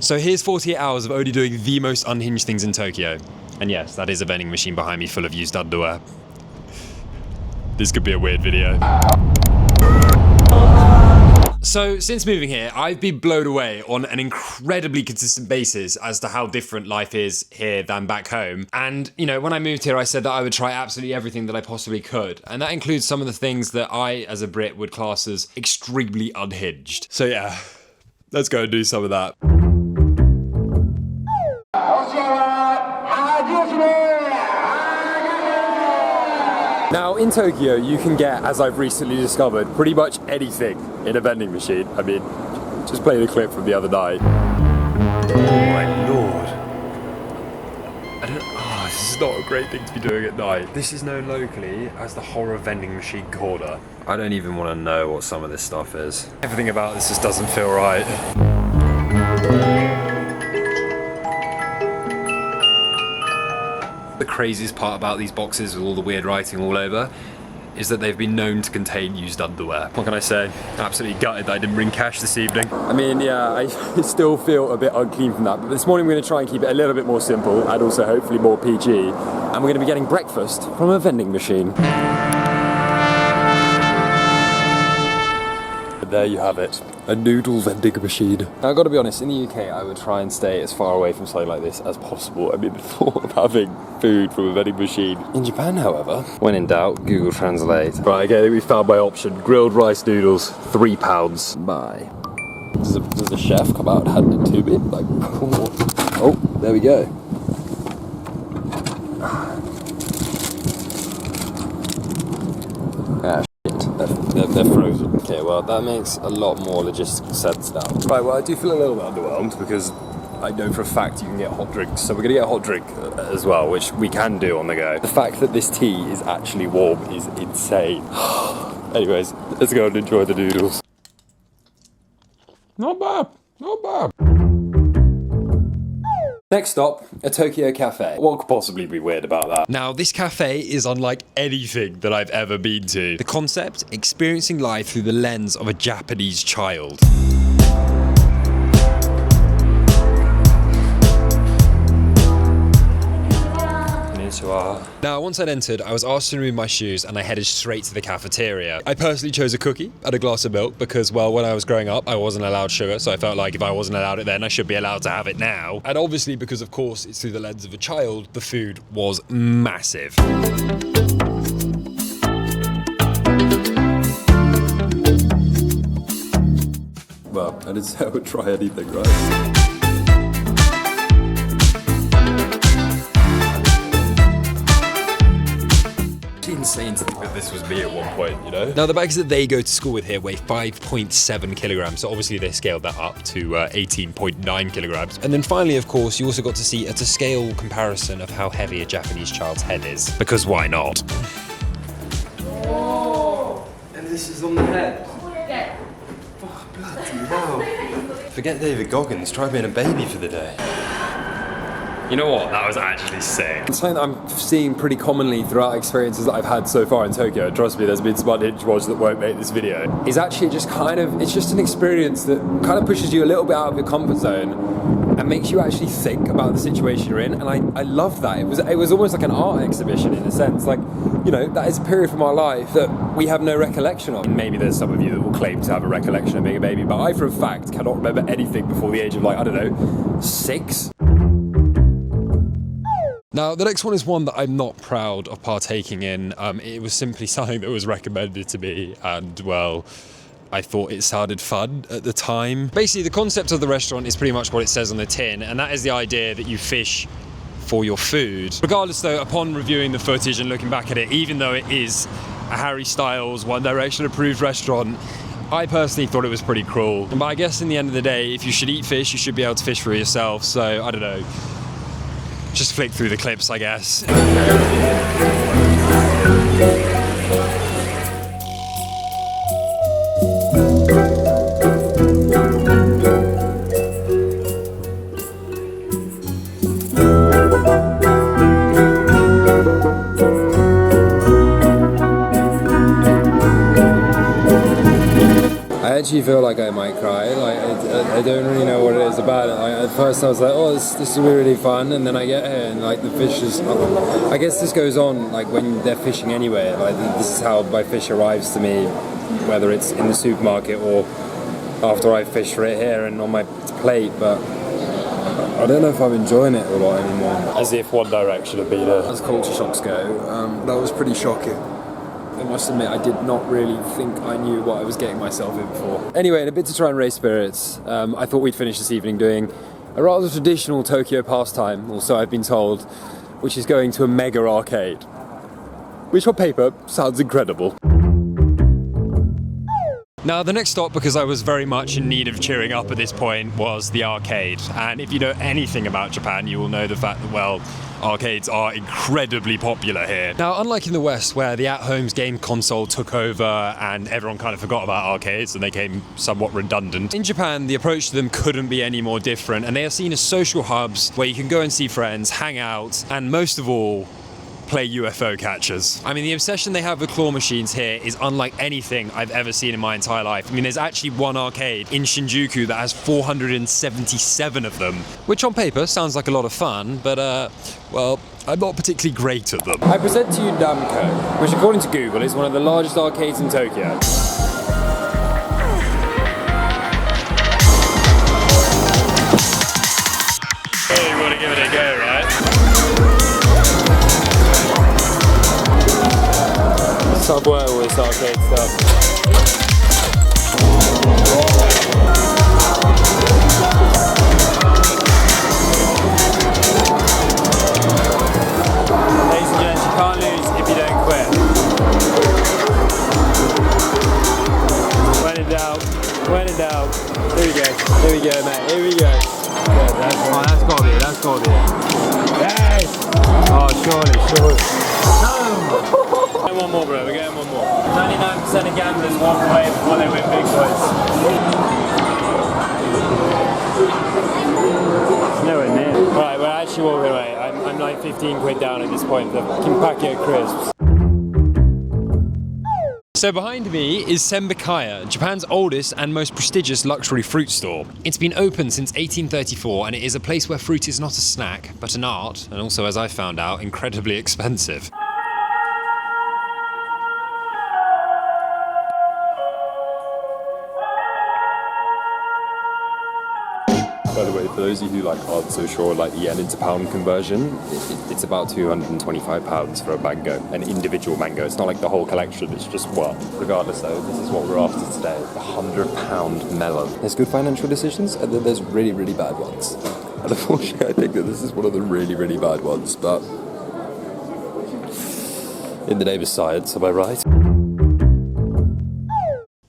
So here's 48 hours of only doing the most unhinged things in Tokyo. And yes, that is a vending machine behind me full of used underwear. This could be a weird video. So since moving here, I've been blown away on an incredibly consistent basis as to how different life is here than back home. And, you know, when I moved here, I said that I would try absolutely everything that I possibly could. And that includes some of the things that I, as a Brit, would class as extremely unhinged. So yeah, let's go and do some of that. Now, in Tokyo, you can get, as I've recently discovered, pretty much anything in a vending machine. I mean, just play the clip from the other night. Oh my lord. This is not a great thing to be doing at night. This is known locally as the horror vending machine corner. I don't even want to know what some of this stuff is. Everything about this just doesn't feel right. The craziest part about these boxes with all the weird writing all over is that they've been known to contain used underwear. What can I say? Absolutely gutted that I didn't bring cash this evening. I mean, yeah, I still feel a bit unclean from that, but this morning we're gonna try and keep it a little bit more simple and also hopefully more PG. And we're gonna be getting breakfast from a vending machine. There you have it, a noodle vending machine. Now I've got to be honest, in the UK I would try and stay as far away from something like this as possible. I mean, the thought of having food from a vending machine. In Japan, however, when in doubt, Google Translate. Right, okay, we found my option. Grilled rice noodles, £3. Bye. Does a chef come out and hand it to me? Like, oh, there we go. They're frozen. Okay, well, that makes a lot more logistical sense now. Right, well, I do feel a little bit underwhelmed because I know for a fact you can get hot drinks. So we're gonna get a hot drink as well, which we can do on the go. The fact that this tea is actually warm is insane. Anyways, let's go and enjoy the noodles. Not bad, not bad. Next stop, a Tokyo cafe. What could possibly be weird about that? Now, this cafe is unlike anything that I've ever been to. The concept, experiencing life through the lens of a Japanese child. Now, once I'd entered, I was asked to remove my shoes and I headed straight to the cafeteria. I personally chose a cookie and a glass of milk because, well, when I was growing up, I wasn't allowed sugar, so I felt like if I wasn't allowed it then, I should be allowed to have it now. And obviously, because of course it's through the lens of a child, the food was massive. Well, I didn't say I would try anything, right? Insane to think that this was me at one point, you know? Now, the bags that they go to school with here weigh 5.7 kilograms, so obviously they scaled that up to 18.9 kilograms. And then finally, of course, you also got to see a to scale comparison of how heavy a Japanese child's head is. Because why not? Whoa! And this is on the head. Yeah. Oh, bloody hell. Forget David Goggins, try being a baby for the day. You know what? That was actually sick. It's something that I'm seeing pretty commonly throughout experiences that I've had so far in Tokyo. Trust me, there's been some unhinged ones that won't make this video. Is actually just it's just an experience that kind of pushes you a little bit out of your comfort zone and makes you actually think about the situation you're in. And I love that. It was almost like an art exhibition in a sense. Like, you know, that is a period from our life that we have no recollection of. And maybe there's some of you that will claim to have a recollection of being a baby, but I, for a fact, cannot remember anything before the age of, like, I don't know, 6. Now, the next one is one that I'm not proud of partaking in. It was simply something that was recommended to me and, well, I thought it sounded fun at the time. Basically, the concept of the restaurant is pretty much what it says on the tin, and that is the idea that you fish for your food. Regardless, though, upon reviewing the footage and looking back at it, even though it is a Harry Styles One Direction approved restaurant, I personally thought it was pretty cruel. But I guess in the end of the day, if you should eat fish, you should be able to fish for yourself, so I don't know. Just flick through the clips, I guess. I actually feel like I might cry. Like I don't really know what it is about it. Like, at first I was like, oh, this is really fun, and then I get here and like the fish is. I guess this goes on like when they're fishing anyway. Like this is how my fish arrives to me, whether it's in the supermarket or after I fish for it here and on my plate. But I don't know if I'm enjoying it a lot anymore. As if One Direction have been As culture shocks go, that was pretty shocking. I must admit, I did not really think I knew what I was getting myself in for. Anyway, in a bit to try and raise spirits, I thought we'd finish this evening doing a rather traditional Tokyo pastime, or so I've been told, which is going to a mega arcade. Which on paper sounds incredible. Now, the next stop, because I was very much in need of cheering up at this point, was the arcade. And if you know anything about Japan, you will know the fact that, well, arcades are incredibly popular here. Now, unlike in the West, where the at-homes game console took over and everyone kind of forgot about arcades and they became somewhat redundant, in Japan, the approach to them couldn't be any more different. And they are seen as social hubs where you can go and see friends, hang out, and most of all, play UFO catchers. I mean, the obsession they have with claw machines here is unlike anything I've ever seen in my entire life. I mean, there's actually one arcade in Shinjuku that has 477 of them, which on paper sounds like a lot of fun, but well, I'm not particularly great at them. I present to you Namco, which according to Google is one of the largest arcades in Tokyo. You want to give it a go, right? Subway all this arcade stuff. Ladies and gents, you can't lose if you don't quit. When in doubt. Here we go, mate, here we go. Yeah, that's gotta be it, Yes! Oh, surely. No! One more, bro. We're getting one more. 99% of gamblers walk away before they win big boys. Nowhere near. Right, we're actually walking away. I'm like 15 quid down at this point. The fucking packet of crisps. So behind me is Sebakaya, Japan's oldest and most prestigious luxury fruit store. It's been open since 1834 and it is a place where fruit is not a snack, but an art, and also, as I found out, incredibly expensive. By the way, for those of you who aren't so sure, the yen into pound conversion, it's about £225 for a mango, an individual mango. It's not like the whole collection, it's just one. Regardless though, this is what we're after today, a £100 melon. There's good financial decisions and then there's really, really bad ones. And unfortunately I think that this is one of the really, really bad ones, but in the name of science, am I right?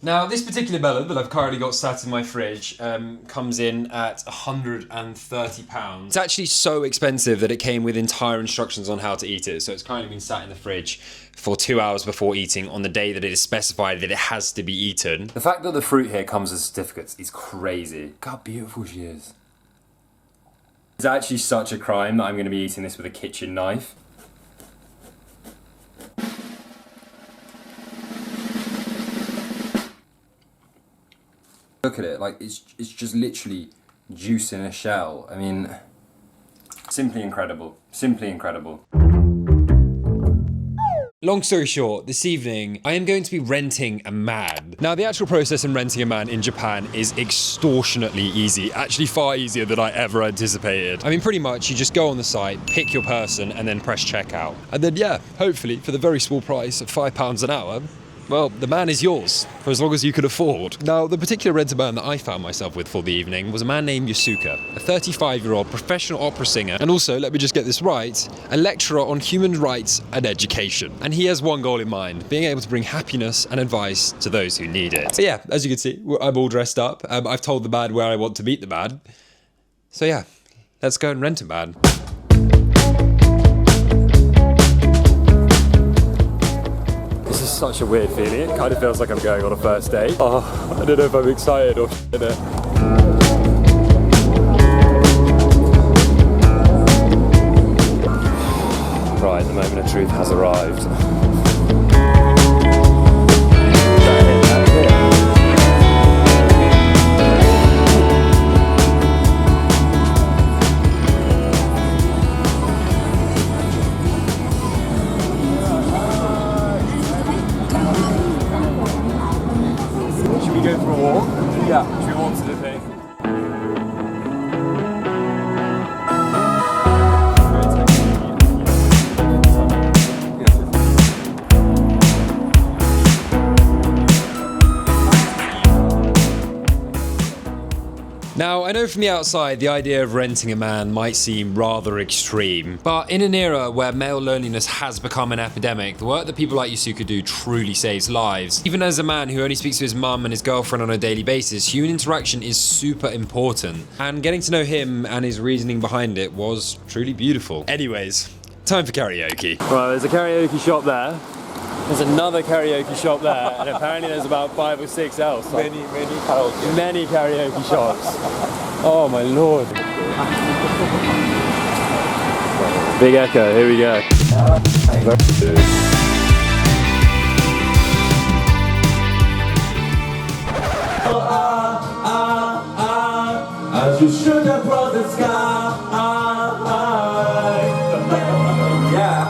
Now, this particular melon that I've currently got sat in my fridge comes in at £130. It's actually so expensive that it came with entire instructions on how to eat it. So it's currently been sat in the fridge for 2 hours before eating on the day that it is specified that it has to be eaten. The fact that the fruit here comes as certificates is crazy. Look how beautiful she is. It's actually such a crime that I'm going to be eating this with a kitchen knife. Look at it, it's just literally juice in a shell. I mean, simply incredible, simply incredible. Long story short, this evening I am going to be renting a man. Now, the actual process in renting a man in Japan is extortionately easy, actually far easier than I ever anticipated. I mean, pretty much you just go on the site, pick your person, and then press checkout. And then, yeah, hopefully for the very small price of £5 an hour, well, the man is yours, for as long as you can afford. Now, the particular renter man that I found myself with for the evening was a man named Yasuka, a 35-year-old professional opera singer, and also, let me just get this right, a lecturer on human rights and education. And he has one goal in mind, being able to bring happiness and advice to those who need it. So yeah, as you can see, I'm all dressed up. I've told the man where I want to meet the man. So yeah, let's go and rent a man. This is such a weird feeling. It kind of feels like I'm going on a first date. Oh, I don't know if I'm excited or in it. Right, the moment of truth has arrived. know from the outside the idea of renting a man might seem rather extreme, but in an era where male loneliness has become an epidemic, the work that people like Yusuke do truly saves lives. Even as a man who only speaks to his mum and his girlfriend on a daily basis, human interaction is super important, and getting to know him and his reasoning behind it was truly beautiful. Anyways, time for karaoke. Right, there's a karaoke shop there. There's another karaoke shop there, and apparently there's about 5 or 6 else. Like, many karaoke shops. Oh my lord. Big echo, here we go. As you should have brought the sky. Yeah.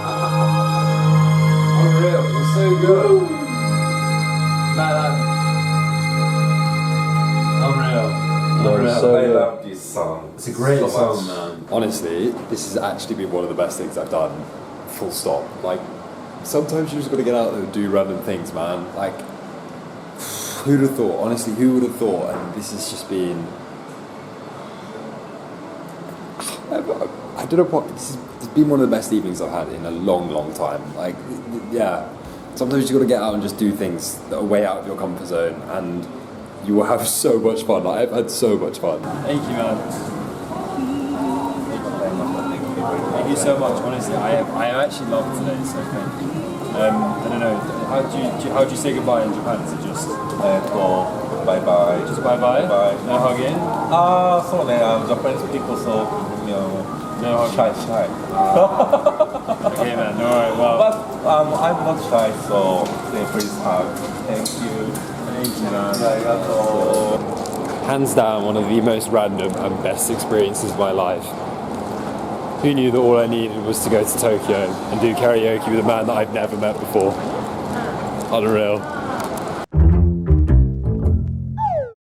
Unreal, you're so good. Man. Unreal. Unreal. So I good. love this song. It's a great so song, much. man. Honestly, this has actually been one of the best things I've done. Full stop. Like, sometimes you just gotta get out there and do random things, man. Like, who'd have thought? Honestly, who would have thought? And this has just been... I don't know what... It's been one of the best evenings I've had in a long, long time. Like, yeah. Sometimes you gotta get out and just do things that are way out of your comfort zone, and you will have so much fun. Like, I've had so much fun. Thank you, man. Thank you so much. Honestly, I actually loved today. So thank you. I don't know. How do you say goodbye in Japan? Is it just Bye bye. just bye bye? Bye. No hugging? So Japanese people so No hugging. shy. Okay, man. All right. Well. But I'm not shy, so say please hug. Thank you. Thank you, man. Arigato. Hands down, one of the most random and best experiences of my life. Who knew that all I needed was to go to Tokyo and do karaoke with a man that I'd never met before? Unreal.